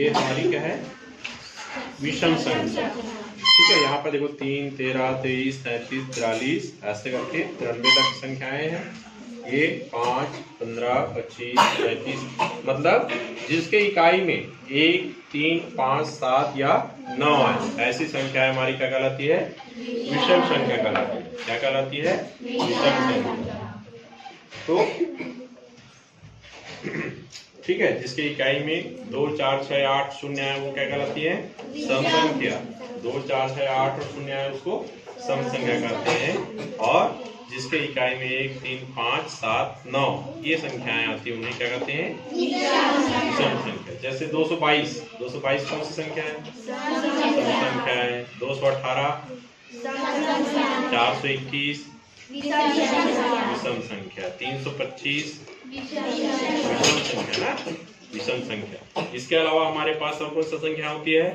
ये हमारी क्या है, विषम संख्या। ठीक है, यहाँ पर देखो 3, 13, 23, 33, 43 ऐसे करके 93 तक संख्याएं हैं। ये 5, 15, 25, 35 मतलब जिसके इकाई में 1, 3, 5, 7 या 9 है, ऐसी संख्या हमारी क्या कहलाती है, विषम संख्या कहलाती है। क्या कहलाती है, विषम संख्या। तो ठीक है, जिसके इकाई में 2, 4, 6, 8 शून्य है वो क्या कहलाती है, सम संख्या। 2, 4, 6, 8 और शून्य है उसको सम संख्या कहते हैं। और जिसके इकाई में 1, 3, 5, 7, 9 ये संख्याएं आती है उन्हें क्या कहते हैं, विषम संख्या। जैसे 222 कौन सी संख्या है, सम संख्या है। 218, 421 विषम संख्या। 325 विषम संख्या ना, विषम संख्या। इसके अलावा हमारे पास और कौन सी संख्या होती है,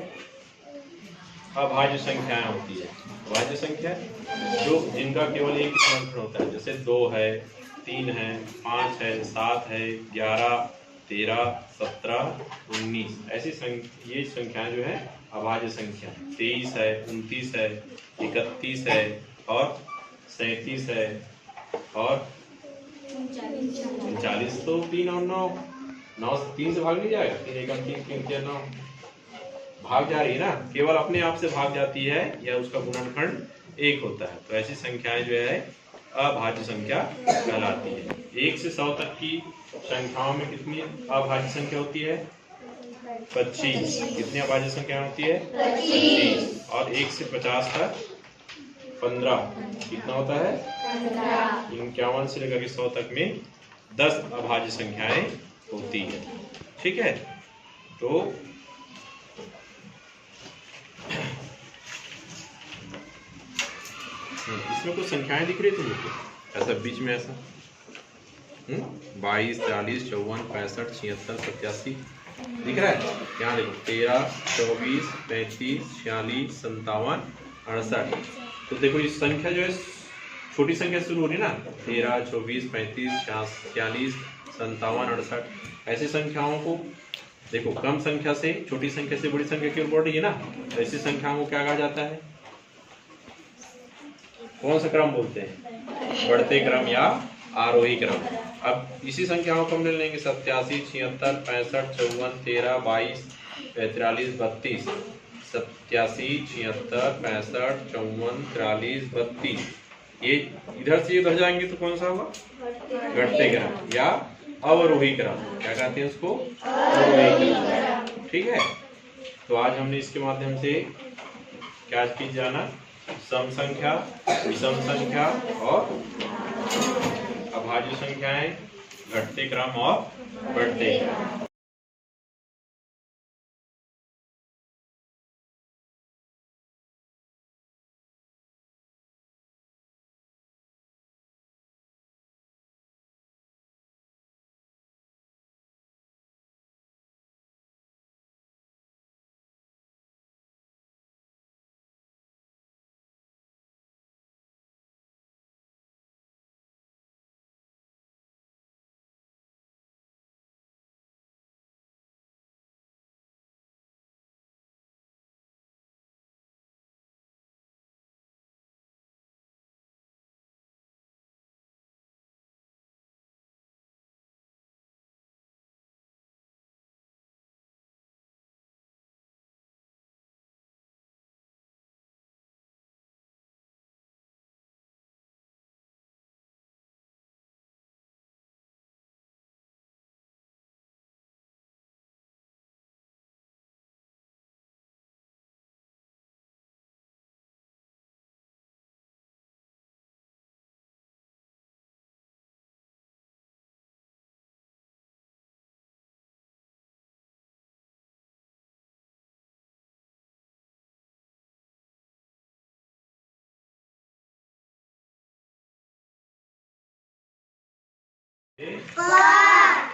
अभाज्य संख्याएं होती है। अभाज्य संख्या जो जिनका केवल एक ही गुणनखंड होता है, जैसे 2 है, 3 है, 5 है, 7 है, 11, 13, 17, 19 ऐसी ये संख्याएं जो है अभाज्य संख्या। 23 है, 29 है, 31 है और 37 है और 39। तो 3 और 9 3 से भाग नहीं जाएगा, 3 एकम 3, 3 4 9 भाग जा रही है ना, केवल अपने आप से भाग जाती है या उसका गुणनखंड 1 होता है। तो ऐसी संख्याएं जो है अभाज्य संख्या कहलाती है। 1 से 100 तक की संख्याओं में कितनी अभाज्य संख्या होती है, 25। कितनी अभाज्य संख्या होती है, 25। और 1 से 50 तक 15। कितना होता है, 51 से लेकर के 100 तक में 10 अभाज्य संख्याएं होती है। ठीक है, तो इसमें कुछ संख्याएं दिख रही थी मुझको, ऐसा बीच में ऐसा 22, 43, 54, 65, 76, 87 दिख रहा है। यहाँ देखो 13, 24, 35, 46, 57, 68। तो देखो ये संख्या जो है छोटी संख्या से शुरू हो रही है ना, 13, 24, 35, 46, 57, 68 ऐसी संख्याओं को देखो, कम संख्या से छोटी संख्या से बड़ी संख्या की ओर बढ़ रही है ना, तो ऐसी संख्याओं को क्या कहा जाता है, कौन सा क्रम बोलते हैं, बढ़ते क्रम या आरोही क्रम। अब इसी संख्याओं को हम ले लेंगे 87, 76, 65, 54, 13, 22, 43, 32, 87, 76, 65, 54, 43, 32। ये इधर से इधर जाएंगे तो कौन सा होगा, घटते क्रम या अवरोही क्रम। क्या कहते हैं उसको, अवरोही क्रम। ठीक है, तो आज हमने इसके माध्यम से क्या चीज जाना, सम संख्या, विषम संख्या और अभाज्य संख्याएं, घटते क्रम और बढ़ते क्रम।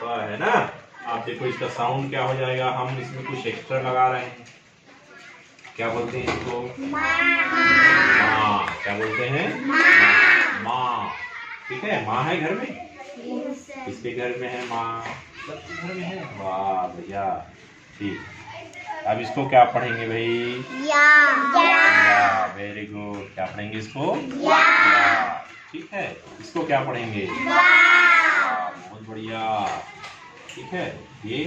है ना। आप देखो इसका साउंड क्या हो जाएगा, हम इसमें कुछ एक्स्ट्रा लगा रहे हैं, क्या बोलते हैं इसको, माँ। क्या बोलते हैं, माँ। ठीक है, माँ है घर में, किसके घर में है माँ, सबके घर में है। वाह भैया, ठीक। अब इसको क्या पढ़ेंगे भाई? या। Very good. क्या पढ़ेंगे इसको? या। ठीक है। इसको क्या पढ़ेंगे? बहुत बढ़िया। ठीक है। ये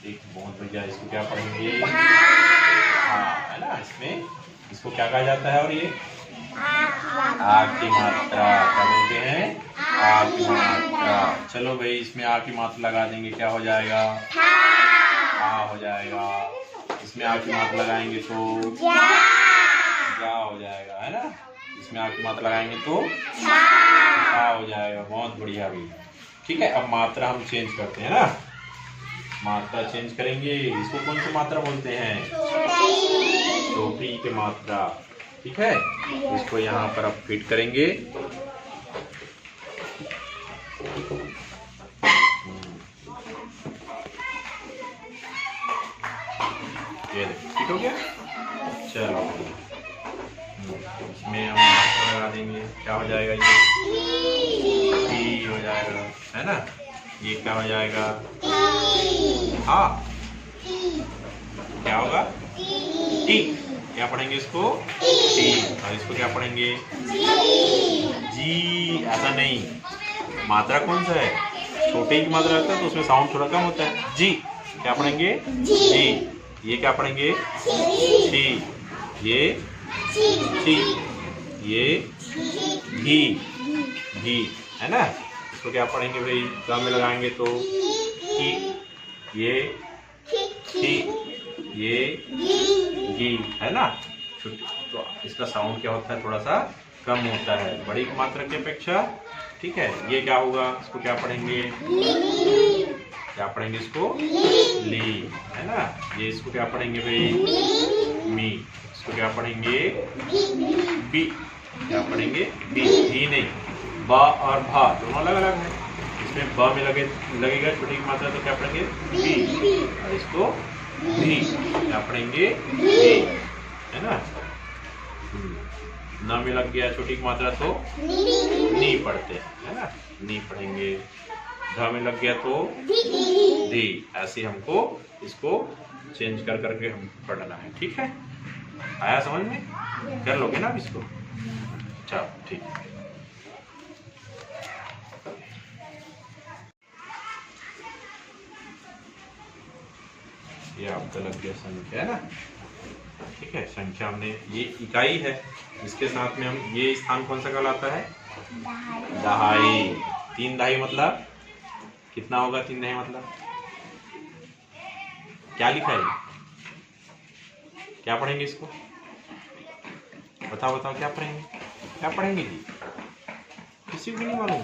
एक बहुत बढ़िया। इसको क्या पढ़ेंगे? है ना। इसमें इसको क्या कहा जाता है? और ये आ की मात्रा। क्या बोलते हैं? आ की मात्रा। चलो भाई इसमें आ की मात्रा लगा देंगे, क्या हो जाएगा? आ हो जाएगा। इसमें आ की मात्रा लगाएंगे तो जा हो जाएगा, है ना। इसमें आ की मात्रा लगाएंगे तो छा हो जाएगा। बहुत बढ़िया भी। ठीक है। अब मात्रा हम चेंज करते हैं ना। मात्रा चेंज करेंगे। इसको कौन सी मात्रा बोलते हैं? छोटी की मात्रा। ठीक है। इसको यहाँ पर अब फिट करेंगे। ये देखो फिट हो गया। चलो इसमें हम मात्रा लगा देंगे, क्या हो जाएगा? ये हो जाएगा, है ना। ये क्या हो जाएगा? हाँ। क्या होगा? टी। क्या पढ़ेंगे इसको? टी। और इसको क्या पढ़ेंगे? जी। ऐसा नहीं, मात्रा कौन सा है? छोटे की मात्रा रहता है तो उसमें साउंड थोड़ा कम होता है। जी। क्या पढ़ेंगे? जी। ये क्या पढ़ेंगे? टी। ये टी। ये घी। घी, है ना। इसको क्या पढ़ेंगे भाई? ग में लगाएंगे तो की। ये की। ये घी, है ना। तो इसका साउंड क्या होता है? थोड़ा सा कम होता है बड़ी मात्रा की अपेक्षा। ठीक है। ये क्या होगा? इसको क्या पढ़ेंगे? क्या पढ़ेंगे इसको? ली, है ना। ये इसको क्या पढ़ेंगे भाई? मी। इसको क्या पढ़ेंगे? बी। क्या पढ़ेंगे? बी। ही नहीं, बा और भा दोनों अलग अलग है। इसमें ब में लगेगा छोटी की मात्रा तो क्या पढ़ेंगे? बी। और इसको भी क्या पढ़ेंगे? भी, है ना। न में लग गया छोटी की मात्रा तो नी पढ़ते हैं, है ना। नी पढ़ेंगे। ध में लग गया तो धी। ऐसे हमको इसको चेंज कर करके हम पढ़ना है। ठीक है। आया समझ में? कर लोगे ना अब इसको? चलो ठीक है। ये आपका लग गया संख्या, है ना। ठीक है। संख्या हमने, ये इकाई है, इसके साथ में हम ये स्थान कौन सा कहलाता है? दहाई। 3 दहाई मतलब कितना होगा? 3 दहाई मतलब क्या लिखा है? क्या पढ़ेंगे इसको? बताओ बताओ, क्या पढ़ेंगे? क्या पढ़ेंगे जी? किसी को भी नहीं मालूम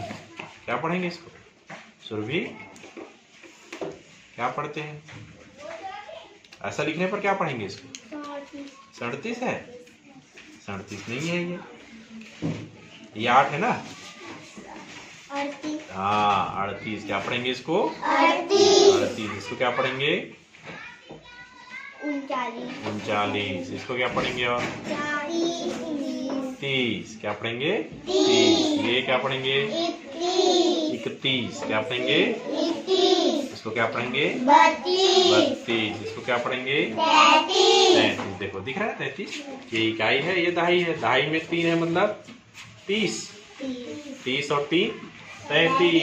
क्या पढ़ेंगे इसको? सुरभि क्या पढ़ते हैं? ऐसा लिखने पर क्या पढ़ेंगे इसको? 37 है? 37 नहीं है ये 8 है ना। हाँ 38। क्या पढ़ेंगे इसको? 38। इसको क्या पढ़ेंगे? 39। इसको क्या पढ़ेंगे? और 30। क्या पढ़ेंगे? 30। ये क्या पढ़ेंगे? 31। क्या पढ़ेंगे? इसको क्या पढ़ेंगे? 32। इसको क्या पढ़ेंगे? 33। देखो दिख रहा है 33। ये इकाई है, ये दहाई है। दहाई में 3 है मतलब 30। 30 और 3 33।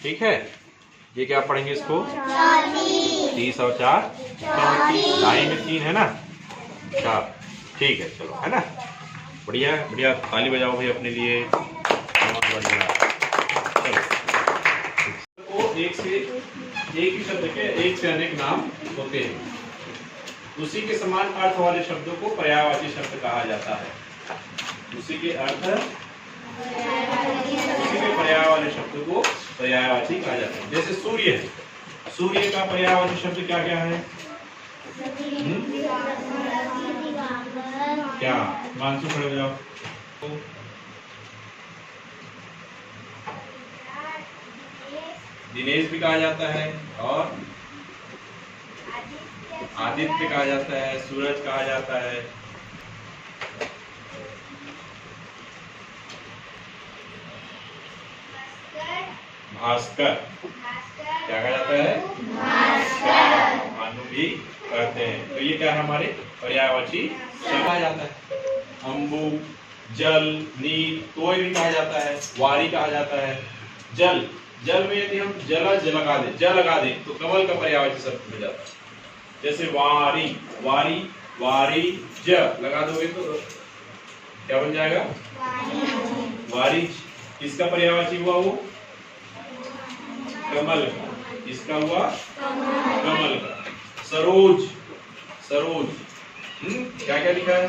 ठीक है। ये क्या पढ़ेंगे इसको? 30 और 4 34। दहाई में 3 है ना। अच्छा ठीक है। चलो, है ना। बढ़िया बढ़िया। ताली बजाओ भाई अपने लिए। बहुत बढ़िया। चलो, एक ही शब्द के एक से अनेक नाम होते हैं। उसी के समान अर्थ वाले शब्दों को पर्यायवाची शब्द कहा जाता है। उसी के पर्याय वाले शब्द को पर्यायवाची कहा जाता है। जैसे सूर्य है, सूर्य का पर्यायवाची शब्द क्या क्या है? क्या? मानसू खड़े हो जाओ। दिनेश भी कहा जाता है और आदित्य कहा जाता है, सूरज कहा जाता है। भास्कर। क्या कहा जाता है? भास्कर। भानु भी कहते हैं। तो ये क्या है हमारे पर्यायवाची शब्द कहा जाता है। अंबु, जल, नीर, तोय भी कहा जाता है, वारी कहा जाता है। जल, जल में यदि हम जलज लगा दे, ज लगा दे तो कमल का पर्यायवाची शब्द मिल जाता है। जैसे वारी, वारी, वारी ज लगा दोगे तो क्या बन जाएगा? वारिज। किसका पर्यायवाची हुआ वो? कमल का। किसका हुआ? कमल का। सरोज, सरोज, क्या क्या लिखा है?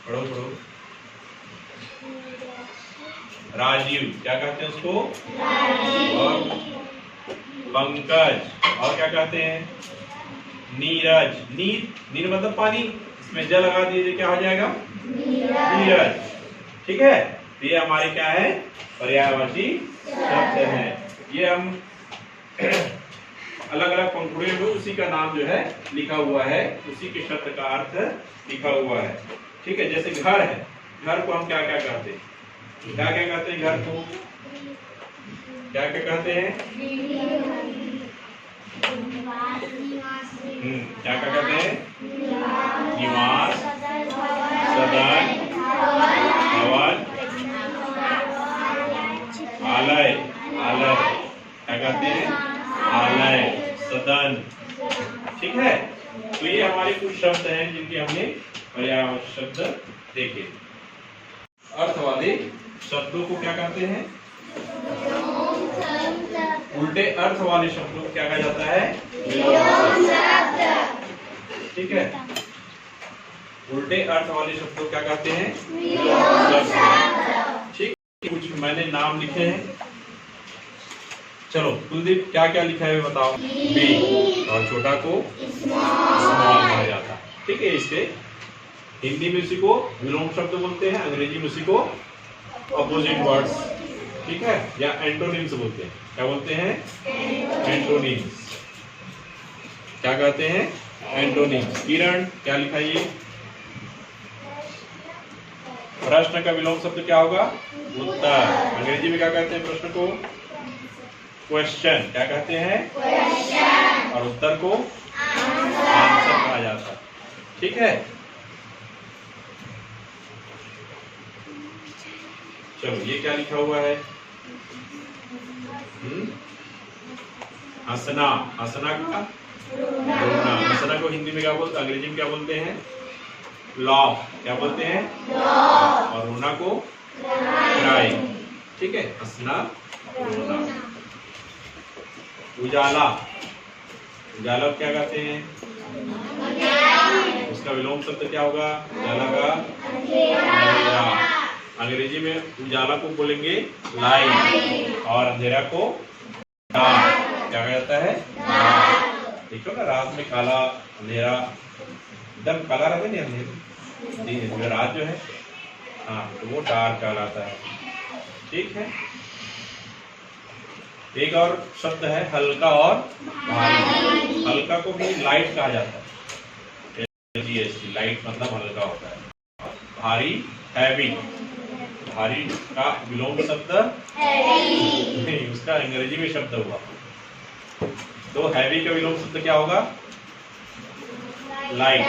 पढ़ो पढ़ो। राजीव, क्या कहते हैं उसको? और पंकज, और क्या कहते हैं? नीरज। नीर, नीर मतलब पानी, इसमें जल लगा दीजिए क्या हो जाएगा? नीरज। ठीक है, तो ये हमारे क्या है? पर्यायवाची शब्द है। ये हम अलग अलग पंखुड़ियों में उसी का नाम जो है लिखा हुआ है, उसी के शब्द का अर्थ लिखा हुआ है। ठीक है, जैसे घर है, घर को हम क्या क्या कहते हैं? क्या क्या कहते हैं घर को? क्या क्या कहते हैं? क्या क्या कहते हैं? निवास, सदन, भवन, आलय। आलय क्या कहते हैं? आलय, सदन। ठीक है, तो ये हमारे कुछ शब्द हैं जिनके हमने पर्यायवाची शब्द देखे। अर्थवादी शब्दों को क्या कहते हैं? उल्टे अर्थ वाले शब्दों को क्या कहा जाता है? विलोम शब्द। ठीक है, उल्टे अर्थ वाले शब्दों को क्या कहते हैं? विलोम शब्द। ठीक, कुछ मैंने नाम लिखे हैं। चलो कुलदीप, क्या क्या लिखा है बताओ? बी, और छोटा को स्मॉल कहा जाता है। ठीक है, इसके हिंदी में उसी को विलोम शब्द बोलते हैं, अंग्रेजी में उसी को अपोजिट वर्ड्स, ठीक है, या एंटोनिम्स बोलते हैं। क्या बोलते हैं? एंटोनिम्स। क्या कहते हैं? एंटोनिम्स। किरण, क्या लिखा है? प्रश्न का विलोम शब्द क्या होगा? उत्तर। अंग्रेजी में क्या कहते हैं प्रश्न को? क्वेश्चन। क्या कहते हैं? क्वेश्चन। और उत्तर को आंसर कहा जाता है। ठीक है, चलो ये क्या लिखा हुआ है? हंसना। हंसना का रोना। हंसना को हिंदी में क्या बोलते हैं? अंग्रेजी में क्या बोलते हैं? लाफ। क्या बोलते हैं? और रोना को क्राई। ठीक है, हंसना, रोना। उजाला। उजाला क्या कहते हैं? उसका विलोम शब्द क्या होगा? उजाला का अंधेरा। अंग्रेजी में उजाला को बोलेंगे लाइट, और अंधेरा को डार्क। क्या कहा जाता है? डार्क। देखो ना, रात में काला अंधेरा, एकदम काला रहता है अंधेरा, रात जो है, हाँ, तो वो डार्क कहलाता है। ठीक है, एक और शब्द है हल्का और भारी। हल्का को भी लाइट कहा जाता है। लाइट मतलब हल्का होता है। भारी, हैवी। भारी का विलोम शब्द नहीं, उसका अंग्रेजी में शब्द हुआ। तो हैवी का विलोम शब्द क्या होगा? लाइट।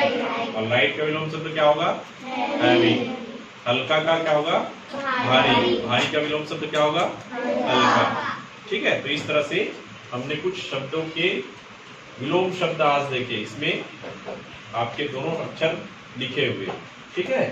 और लाइट का विलोम शब्द क्या होगा? हैवी। हल्का का क्या होगा? भारी। भारी का विलोम शब्द क्या होगा? हल्का। ठीक है, तो इस तरह से हमने कुछ शब्दों के विलोम शब्द आज देखे। इसमें आपके दोनों अक्षर लिखे हुए। ठीक है,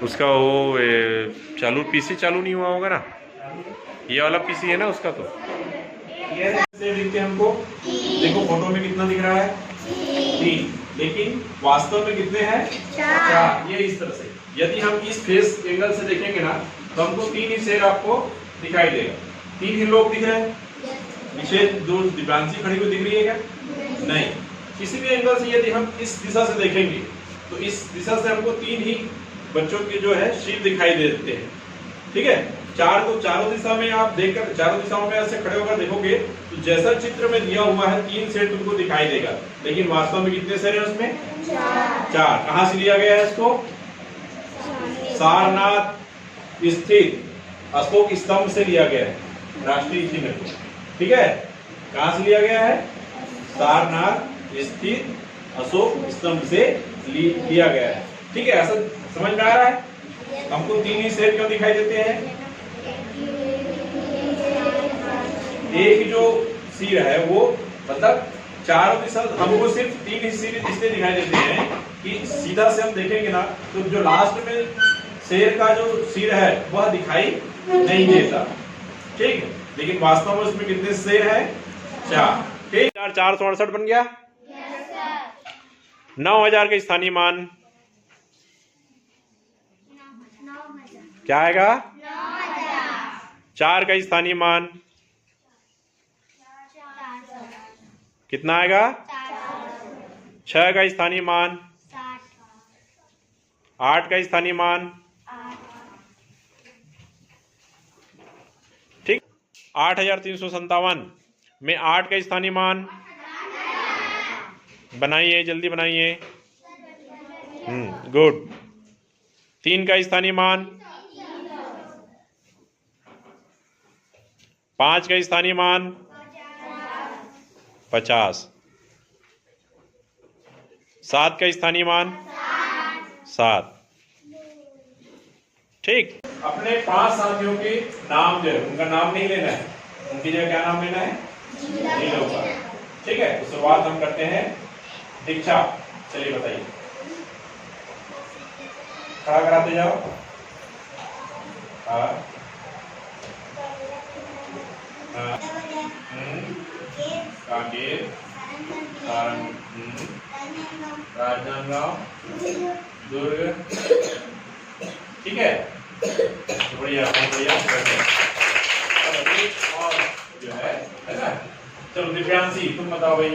उसका वो चालू पीसी चालू नहीं हुआ होगा ना, ये वाला पीसी है ना उसका। तो ये दिखते हमको, देखो फोटो में कितना दिख रहा है 3, लेकिन वास्तव में कितने हैं 4। ये इस तरह से यदि हम इस फेस एंगल से देखेंगे ना तो हमको 3 ही शेर आपको दिखाई देगा। 3 ही लोग दिख रहे हैं, पीछे जो दिव्यांशी खड़ी हुई दिख रही है क्या? नहीं। किसी भी एंगल से यदि हम इस दिशा से देखेंगे तो इस दिशा से हमको 3 ही बच्चों के जो है सिर दिखाई देते हैं। ठीक है, 4 को चारों दिशा में आप देखकर चारों दिशाओं में ऐसे खड़े होकर देखोगे तो जैसा चित्र में दिया हुआ है 3 शेर तुमको दिखाई देगा, लेकिन वास्तव में कितने शेर है उसमें? 4। कहां से लिया गया है इसको? सारनाथ स्थित अशोक स्तंभ से लिया गया है, राष्ट्रीय चिन्ह। ठीक है, कहां से लिया गया है? सारनाथ स्थित अशोक स्तंभ से लिया गया है। ठीक है, ऐसा समझ में आ रहा है? हमको 3 ही शेर क्यों दिखाई देते हैं? एक जो सिर है वो मतलब चारों दिशा हमको सिर्फ 3 ही सिर इसलिए दिखाई देते हैं कि सीधा से हम देखेंगे ना तो जो लास्ट में शेर का जो सिर है वह दिखाई नहीं देता। ठीक है, लेकिन वास्तव में उसमें कितने शेर हैं? 4। ठीक, 468 बन गया। 9000 का स्थानीय मान क्या आएगा? 4 का स्थानीय मान कितना आएगा? 6 का स्थानीय मान, 8 का स्थानीय मान, ठीक। 8357 में 8 का स्थानीय मान बनाइए, जल्दी बनाइए। गुड। 3 का स्थानीय मान, 5 का स्थानीय मान 50, 7 का स्थानीय मान 7। ठीक, अपने 5 साथियों के नाम जो है उनका नाम नहीं लेना है, उनकी जगह क्या नाम लेना है? जिलों का। ठीक है, तो शुरुआत हम करते हैं दीक्षा। चलिए बताइए, खड़ा कराते जाओ। कांकेर, राजनांदगांव, दुर्ग। ठीक है, बढ़िया बढ़िया। और जो है ना, चलो दिव्यांशी तुम बताओ भाई।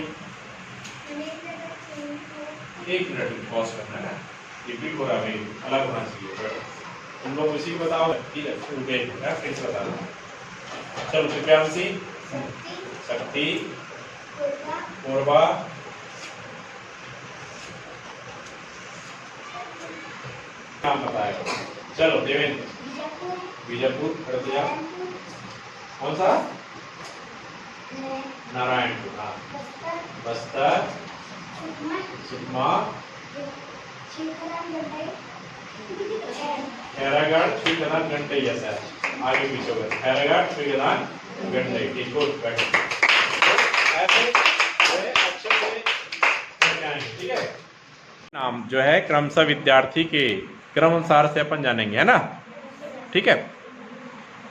1 मिनट पॉज करना है ना, रिपीट हो रहा है, अलग होना चाहिए। तुम लोग उसी को बताओ। ठीक है, फिर से बता दो। चलो दिव्यांशी, शक्ति, पूर्वा, नाम बताएगा। चलो देवेंद्र, बीजापुर, खड़तिया, कौन सा? नारायणपुर, हाँ। बस्तर, सुकमा, खैरागढ़, श्रीगंधान, गंटैया। सर आगे पीछे हो गए, खैरागढ़, श्रीगंधान, गंटैया। ठीक, गुड, बैठ। ठीक है, नाम जो है क्रमशः विद्यार्थी के क्रम अनुसार से अपन जानेंगे, है ना? ठीक है,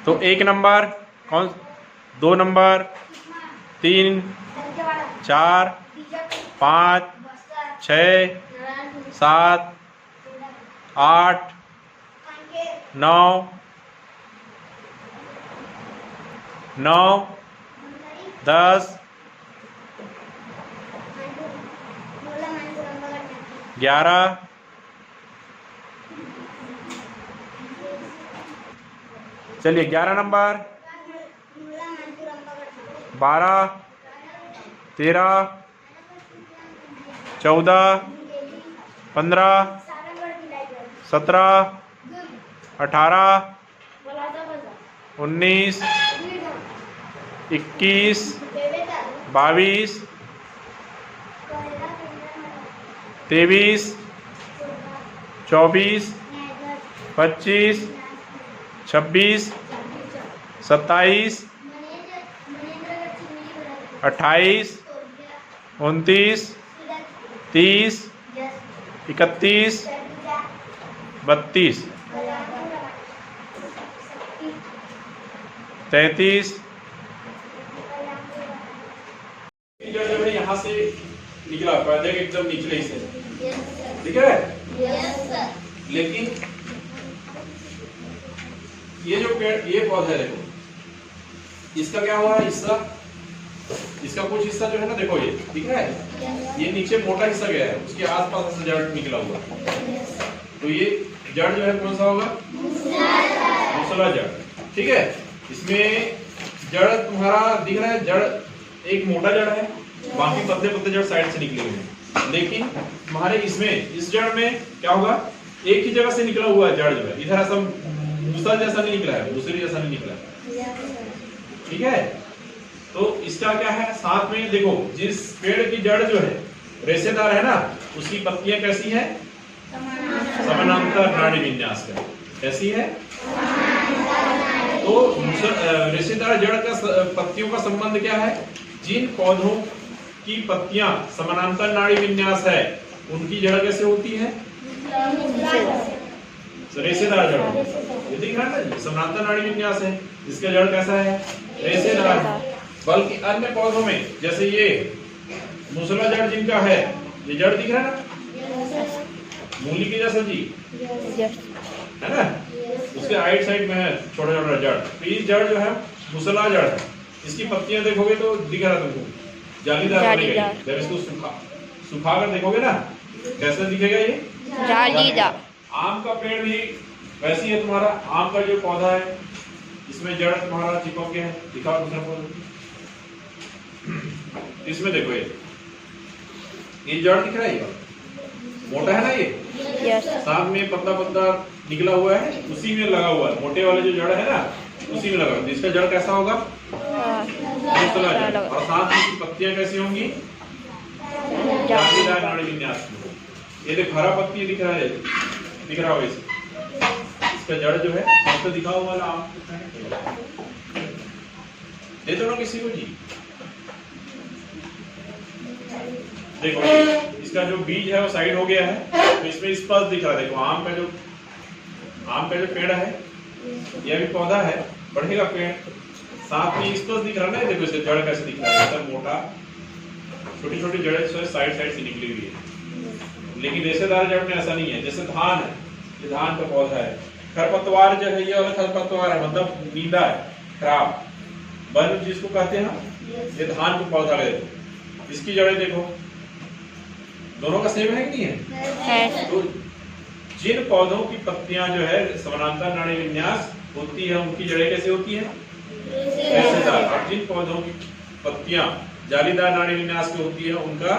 तो 1 नंबर कौन, 2 नंबर, 3, 4, 5, 6, 7, 8, 9, 10, 11, 11 नंबर, 12, 13, 14, 15, 17, 18, 19, 21, 22, 23, 24, 25, 26, 27, 28, 29, 30, 31, 32, 33 जड़ जो है यहाँ से निकला पौधे के एकदम निचले हिस्से, ठीक है। लेकिन ये जो पेड़, ये पौधा है देखो, इसका क्या हुआ हिस्सा, इसका कुछ हिस्सा जो है ना देखो, ये दिख रहा है, ये नीचे मोटा हिस्सा गया है, उसके आसपास से जड़ निकला हुआ, तो ये जड़ जो है कौन सा होगा, मूसला जड़, ठीक है। इसमें जड़ तुम्हारा दिख रहा है, जड़ एक मोटा जड़ है, बाकी पतले पतले जड़ साइड से निकले हुए हैं। लेकिन तुम्हारे इसमें, इस जड़ में क्या होगा, एक ही जगह से निकला हुआ जड़ जो है, इधर ऐसा मूसल जैसा नहीं निकला है, दूसरी जैसा नहीं निकला है, ठीक है। तो इसका क्या है, साथ में देखो, जिस पेड़ की जड़ जो है रेशेदार है ना, उसकी पत्तियां कैसी है, समानांतर नाड़ी विन्यास का, कैसी है। तो रेशेदार जड़ का पत्तियों का संबंध क्या है, जिन पौधों की पत्तियां समानांतर नाड़ी विन्यास है, उनकी जड़ कैसे होती है, रेशेदार जड़, ये दिख रहा है ना, समानांतर नाड़ी विन्यास है, इसका जड़ कैसा है, रेशेदार। बल्कि अन्य पौधों में, जैसे ये मूसला जड़ जिनका है, ये जड़ दिख रहा है ना, मूली के जैसा जी, है ना, उसके राइट साइड में है छोटा छोटा जड़, तो ये जड़ जो है मूसला जड़ है। इसकी पत्तियां देखोगे तो दिख रहा तुमको, जालीदार बनेगी। जब इसको सुखा कर देखोगे ना, कैसा दिखेगा ये, जालीदार। आम का पेड़ भी वैसी है तुम्हारा, आम का जो पौधा है, इसमें जड़ तुम्हारा चिपक गया है, दिखाओ दूसरा पौधा, इसमें देखो ये जड़ दिख रहा है, मोटा है ना ये, साथ में पतला पतला निकला हुआ है, उसी में लगा हुआ है, मोटे वाले जो जड़ है ना, उसी में लगा हुआ है। इसका जड़ कैसा होगा, मूसला जड़, और साथ में इसकी पत्तियां कैसी होंगी, जालीदार नाड़ी विन्यास में। ये देखो हरा पत्ती दिख रहा है, दिख रहा होगा इसका जड़ जो है, आपको दिखा हुआ वाला आम दे दो ना किसी को जी। देखो इसका जो बीज है वो साइड हो गया है, तो इसमें स्पष्ट दिख रहा है। देखो आम का जो पेड़ है, यह भी पौधा है, बढ़ेगा पेड़, साथ में स्पष्ट दिख रहा है ना। देखो इसका जड़ कैसे दिख रहा है, एकदम मोटा, छोटी छोटी जड़ें साइड साइड से निकली हुई है। लेकिन रेशेदार जड़ में ऐसा नहीं है। जैसे धान है, ये धान का पौधा है, खरपतवार जो है, ये वाला खरपतवार है, मतलब नींदा है, खराब वन जिसको कहते हैं, ये धान का पौधा है। इसकी जड़ें देखो, दोनों का सेम है कि नहीं है? तो जिन पौधों की पत्तियां जो है समानांतर नाड़ी विन्यास होती है, उनकी जड़ें कैसे होती है, रेशेदार। और जिन पौधों की पत्तियां जालीदार नाड़ी विन्यास की होती है, उनका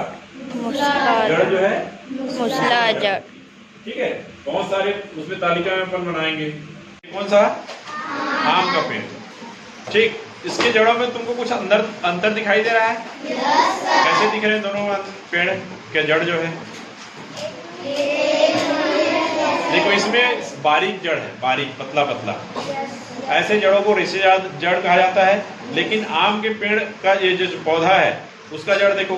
जड़ जो है मूसला जड़। ठीक है, बहुत सारे उसमें तालिका में अपन बनाएंगे। कौन सा, आम का पेड़, ठीक। इसके जड़ों में तुमको कुछ अंतर दिखाई दे रहा है? कैसे दिख रहे हैं दोनों पेड़ के जड़ जो है? देखो इसमें बारीक जड़ है, बारीक पतला पतला, ऐसे जड़ों को रेशेदार जड़ कहा जाता है। लेकिन आम के पेड़ का ये जो पौधा है, उसका जड़ देखो,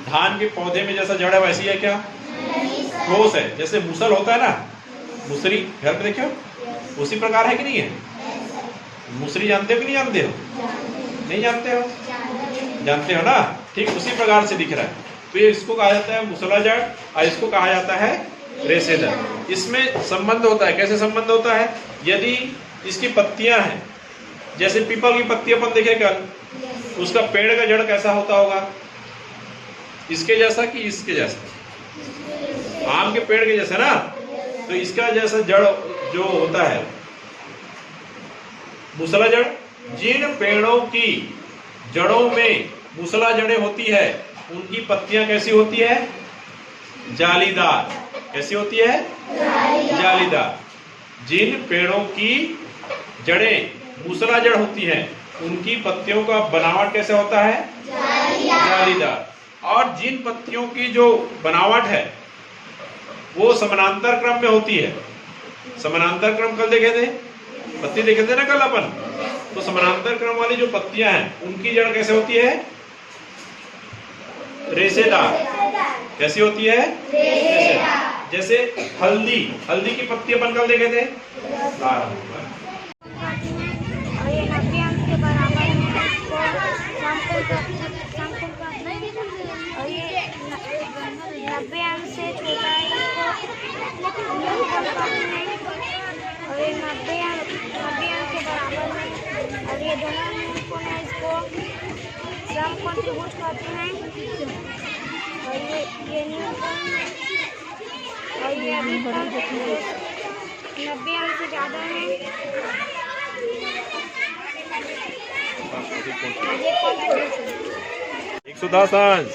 धान के पौधे में जैसा जड़ है वैसी है क्या, ठोस है। जैसे मूसल होता है ना, मूसरी घर पे देखो, उसी प्रकार है कि नहीं है? मूसरी जानते हो कि नहीं जानते हो? नहीं जानते हो? जानते हो ना, ठीक उसी प्रकार से दिख रहा है। तो ये इसको कहा जाता है मूसला जड़, और इसको कहा जाता है रेशेदार। इसमें संबंध होता है, कैसे संबंध होता है? यदि इसकी पत्तियां हैं, जैसे पीपल की पत्ती अपन देखे कल, उसका पेड़ का जड़ कैसा होता होगा, इसके जैसा कि इसके जैसा? आम के पेड़ के जैसा ना। तो इसका जैसा जड़ जो होता है मूसला जड़। जिन पेड़ों की जड़ों में मूसला जड़ें होती है, उनकी पत्तियां कैसी होती है, जालीदार। कैसी होती है, जालीदार। जिन पेड़ों की जड़ें मूसला जड़ होती है, उनकी पत्तियों का बनावट कैसे होता है, जालीदार। और जिन पत्तियों की जो बनावट है वो समानांतर क्रम में होती है। समानांतर क्रम कल देखे थे, पत्ती देखे थे ना कल अपन। तो समानांतर क्रम वाली जो पत्तियां हैं, उनकी जड़ कैसे होती है, रेशेदार। कैसी होती है, रेशेदार। जैसे हल्दी की पत्ती अपन कल देखे थे, लाल। और ये 90 अंक से छोटा है इसको नहीं कर पाते हैं, और ये 90 अंक के बराबर है, और ये दोनों निरूपण है इसको सम कंट्रीब्यूट करते हैं, और ये निरूपण और ये अभी 90 अंक से ज़्यादा है। ये 110 अंश।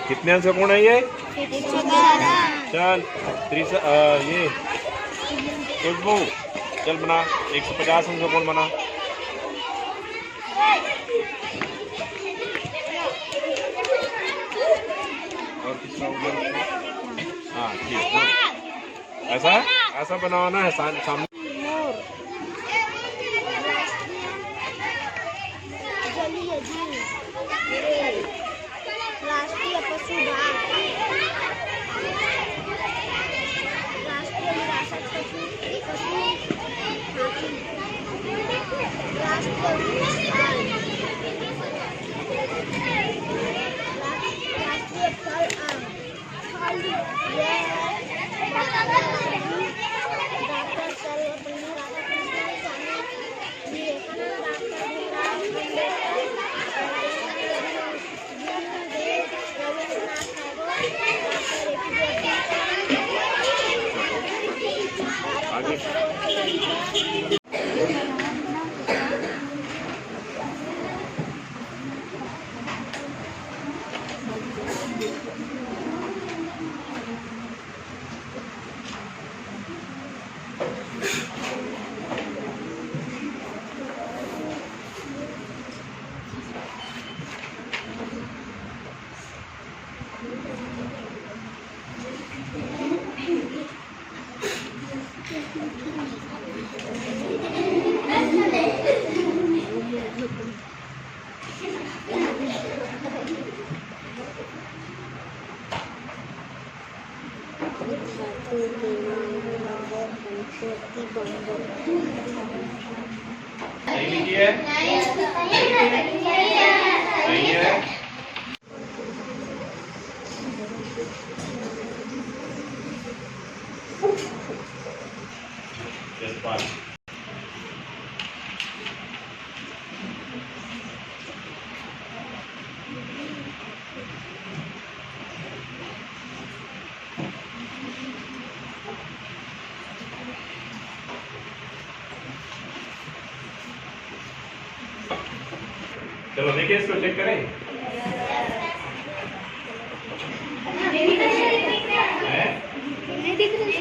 कितने अंश का कोण है ये? 110। चल ये खुशबू चल बना 150 अंश का कोण बना। और किसका होगा? हाँ ठीक, ऐसा ऐसा बनाना है सामने। जलीय जीव, राष्ट्रीय पशु भाग, राष्ट्रीय विरासत पशु हाथी, राष्ट्रीय फल आम, doctor Sarvepalli Radhakrishnan Swami, Vivekananda, doctor Bhimrao Ambedkar, Rabindranath Tagore, doctor APJ Abdul Kalam. नहीं लिखी है? नहीं है? जसपाल चलो देखिए इसको चेक करें। नहीं दिख रही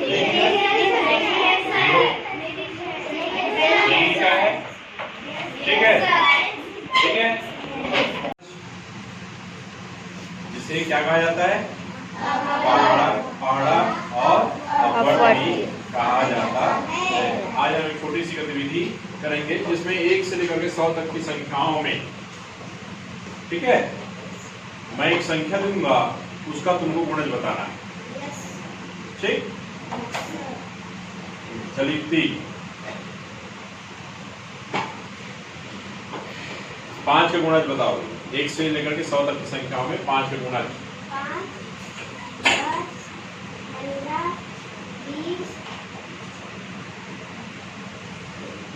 ठीक है ठीक है। जिसे क्या कहा जाता है? पहाड़ा और अपवर्ड भी कहा जाता है। आज हम एक छोटी सी गतिविधि करेंगे जिसमें 1 से लेकर के 100 तक की संख्याओं में, ठीक है, मैं एक संख्या दूंगा, उसका तुमको गुणज बताना है। ठीक, चलिए 5 के गुणज बताओ। 1 से लेकर के 100 तक की संख्याओं में 5 के गुणज। 5, 10, 15, 20,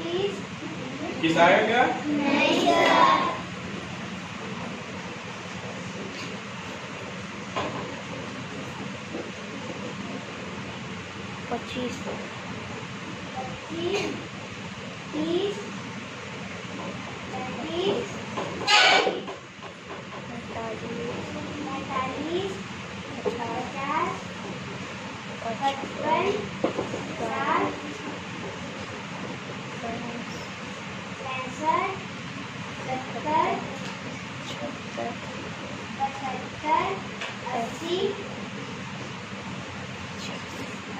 30। किस आएगा क्या? नहीं। 25, 30, 30, 35, 45, 50, 55, 60, 65, 70, 75, 80,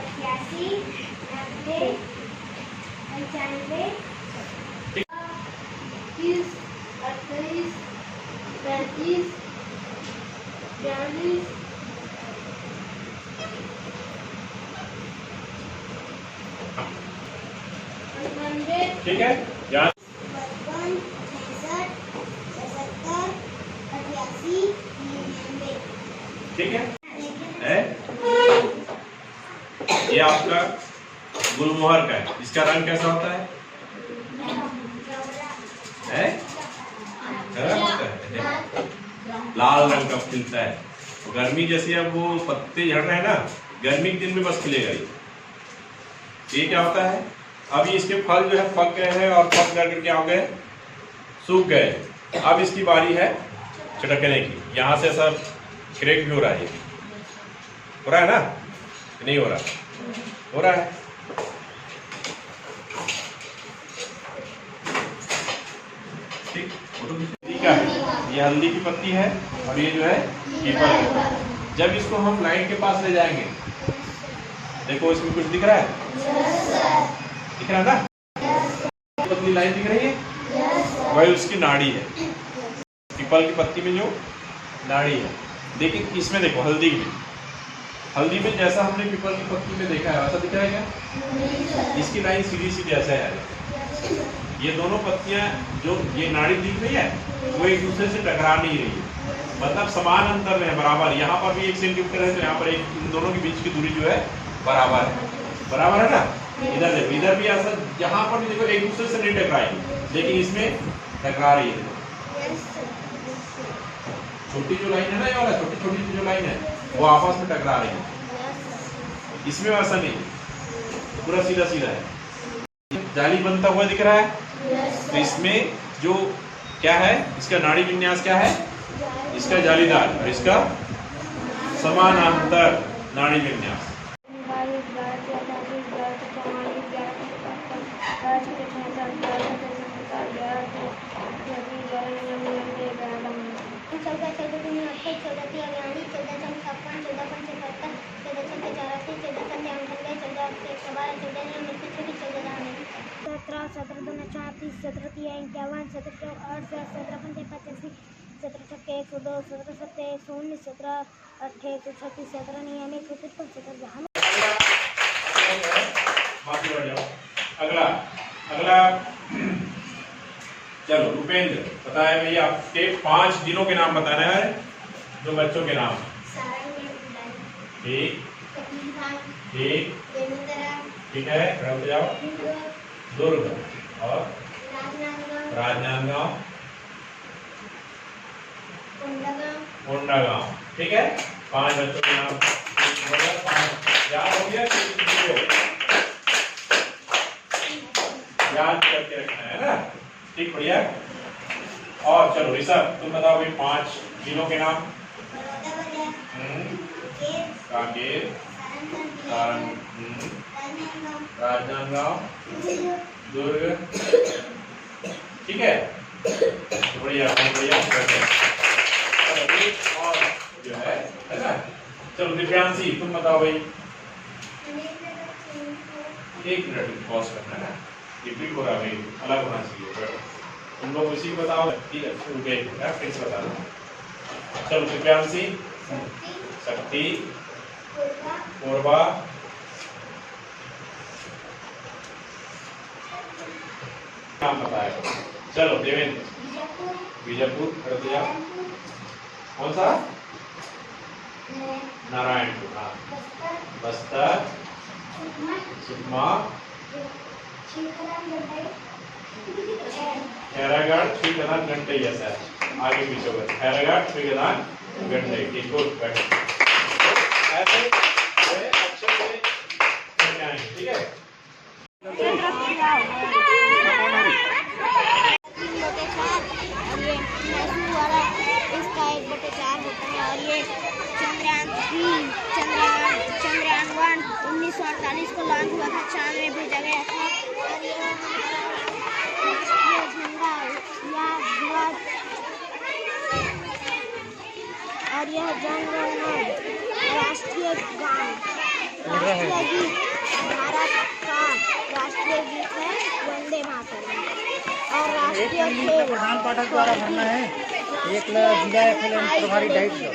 81, 90, 95, 30, 38, 35, 42, 100, ठीक है, यहाँ 55, 66, ठीक है? ये आपका गुलमोहर का है। इसका रंग कैसा होता है? लाल रंग का खिलता है। गर्मी जैसे अब वो पत्ते झड़ रहे हैं ना, गर्मी के दिन में बस खिलेगा ये क्या होता है? अभी इसके फल जो है पक गए हैं और पक करके क्या हो गए? सूख गए। अब इसकी बारी है छिड़कने की। यहाँ से सब क्रैक भी हो रहा है। हो रहा है ना? नहीं हो रहा? हो रहा है। ठीक है, ये हल्दी की पत्ती है और ये जो है पीपल है। जब इसको हम लाइट के पास ले जाएंगे, देखो इसमें कुछ दिख रहा है? दिख रहा है ना? पतली लाइन दिख रही है? वही उसकी नाड़ी है। पीपल की पत्ती में जो नाड़ी है। लेकिन इसमें देखो हल्दी में जैसा हमने पीपल की पत्ती में देखा है वैसा दिख रहा है क्या? इसकी लाइन सीधी सीधी ऐसा है। ये दोनों पत्तियां जो ये नाड़ी दिख रही है वो एक दूसरे से टकरा नहीं रही है, मतलब समान अंतर में है, बराबर। यहाँ पर भी 1 सेंटीमीटर है तो यहाँ पर इन दोनों के बीच की दूरी जो है बराबर है ना? इधर देखो, इधर भी ऐसा, यहाँ पर भी देखो एक दूसरे से नहीं टकराएगी, लेकिन इसमें टकरा रही है। छोटी जो लाइन है ना, ये वाला छोटी जो लाइन है वो आपस में टकरा रही है। इसमें वैसा नहीं, पूरा सीधा है। जाली बनता हुआ दिख रहा है। तो इसमें जो क्या है, इसका नाड़ी विन्यास क्या है? इसका जालीदार और इसका समानांतर नाड़ी विन्यास। अगला चलो रुपेंद्र, बताए भैया आपके 5 दिनों के नाम बताना है, जो बच्चों के नाम। ठीक है, खड़ा हो जाओ। दुर्ग और राजनांदगांव, कोंडागांव। ठीक है, 5 बच्चों के नाम याद हो गया? याद करके रखना है ना? ठीक, बढ़िया। और चलो ऋषभ, तुम बताओ भाई 5 जिलों के नाम। कांकेर, राजनांदगांव, दुर्ग। ठीक है, बढ़िया। और जो है ना, चलो दिव्यांशी तुम बताओ भाई। 1 मिनट पॉज करना है ना, रिपीट हो रहा है, अलग होना चाहिए। तुम लोग उसी को बताओ। ठीक है, फिर से बता दो। चलो दिव्यांशी, शक्ति, पूर्वा, नाम बताएगा। चलो देवेंद्र, बीजापुर, खड़गपुर, कौन सा? नारायणपुर, बस्तर, सुकमा, खैरागढ़, श्रीगदान, घंटे। ऐसा आगे पीछे होगा। खैरागढ़, श्रीगदान, घंटे। ठीक, गुड। ऐसे अक्षर से ठीक है। इसका 1/4 होता है और ये चंद्रयान 1 1948 को लॉन्च हुआ था, चांद में भेजा गया था। और ये राष्ट्रीय झंडा या ध्वज, और यह जन गण मन, राष्ट्रीय गान, राष्ट्रीय गीत, भारत का राष्ट्रीय गीत है वंदे मातरम। और राष्ट्रीय खेल प्रधान पाठक द्वारा भरना है। 1 जिला एफएलएन तुम्हारी डाइट दो।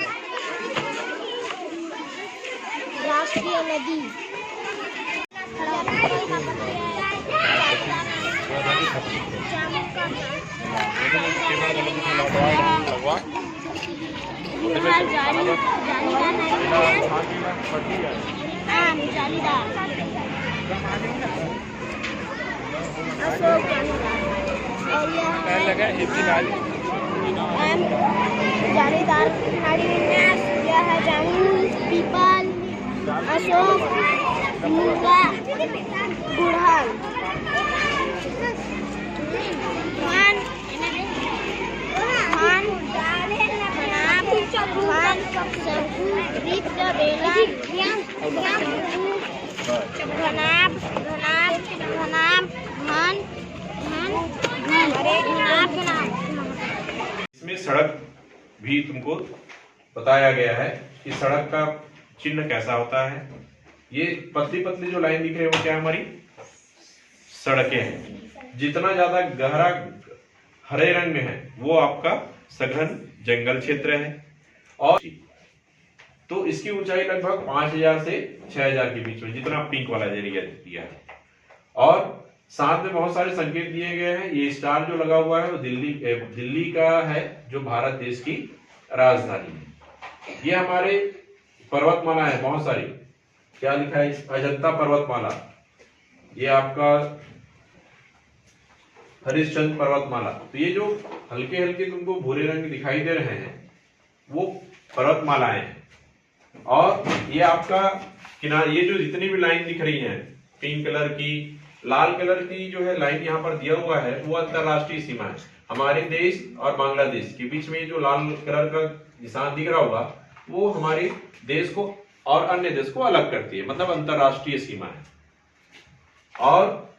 राष्ट्रीय नदी, यहाँ जालीदार नहीं है। हाँ, जालीदार। अशोक जालीदार। और यह जालीदार खिलाड़ी विन्यास। यह है जामुन, पीपल, अशोक, मूंगा, गुड़हल। इसमें सड़क भी तुमको बताया गया है कि सड़क का चिन्ह कैसा होता है। ये पतली पतली जो लाइन दिख रही है वो क्या हमारी सड़कें हैं। जितना ज्यादा गहरा हरे रंग में है वो आपका सघन जंगल क्षेत्र है। और तो इसकी ऊंचाई लगभग 5000 से 6000 के बीच में, जितना पिंक वाला एरिया दिया है। और साथ में बहुत सारे संकेत दिए गए हैं। ये स्टार जो लगा हुआ है वो दिल्ली का है, जो भारत देश की राजधानी है। ये हमारे पर्वतमाला है बहुत सारी। क्या लिखा है? अजंता पर्वतमाला, ये आपका हरिश्चंद्र पर्वतमाला। तो ये जो हल्के हल्के तुमको भूरे रंग दिखाई दे रहे हैं वो पर्वतमालाएं हैं। और ये आपका किनारे, ये जो जितनी भी लाइन दिख रही है पिंक कलर की, लाल कलर की जो है लाइन यहाँ पर दिया हुआ है वो अंतरराष्ट्रीय सीमा है। हमारे देश और बांग्लादेश के बीच में जो लाल कलर का निशान दिख रहा होगा वो हमारे देश को और अन्य देश को अलग करती है, मतलब अंतरराष्ट्रीय सीमा है। और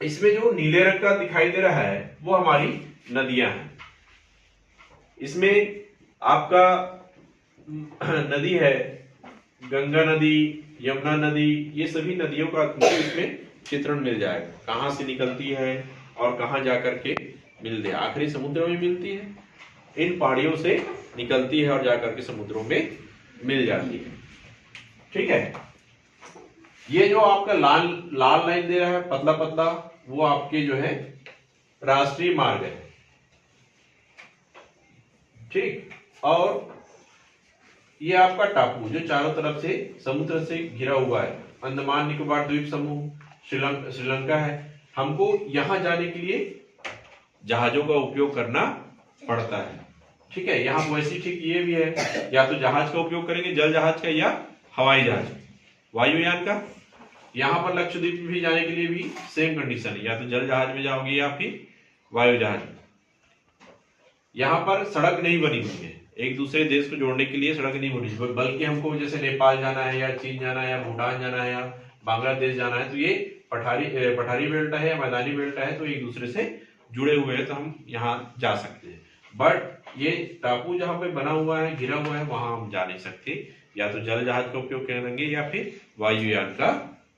इसमें जो नीले रंग का दिखाई दे रहा है वो हमारी नदियां हैं। इसमें आपका नदी है, गंगा नदी, यमुना नदी, ये सभी नदियों का इसमें चित्रण मिल जाएगा, कहां से निकलती है और कहां जाकर के मिलती है। आखिरी समुद्र में मिलती है, इन पहाड़ियों से निकलती है और जाकर के समुद्रों में मिल जाती है। ठीक है, ये जो आपका लाल लाइन दे रहा है पतला पतला, वो आपके जो है राष्ट्रीय मार्ग है। ठीक, और ये आपका टापू जो चारों तरफ से समुद्र से घिरा हुआ है, अंडमान निकोबार द्वीप समूह, श्रीलंका है। हमको यहां जाने के लिए जहाजों का उपयोग करना पड़ता है। ठीक है, यहाँ वैसे ठीक ये भी है, या तो जहाज का उपयोग करेंगे, जल जहाज का या हवाई जहाज, वायुयान का। यहाँ पर लक्षद्वीप भी जाने के लिए भी सेम कंडीशन है, या तो जल जहाज में जाओगे या फिर वायु जहाज में। यहाँ पर सड़क नहीं बनी हुई है, एक दूसरे देश को जोड़ने के लिए सड़क नहीं बनी हुई, बल्कि हमको जैसे नेपाल जाना है या चीन जाना है या भूटान जाना है या बांग्लादेश जाना है तो ये पठारी बेल्ट है या मैदानी बेल्ट है, तो एक दूसरे से जुड़े हुए हैं, तो हम यहाँ जा सकते हैं। बट ये टापू जहाँ पे बना हुआ है, घिरा हुआ है, वहां हम जा नहीं सकते। या तो जल जहाज का उपयोग करेंगे या फिर वायुयान का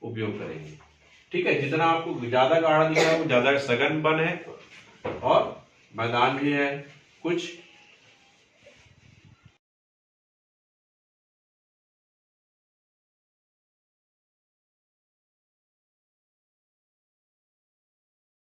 उपयोग करेंगे। ठीक है, जितना आपको ज्यादा गाढ़ा दिख रहा है वो ज्यादा सघन वन है और मैदान भी है, कुछ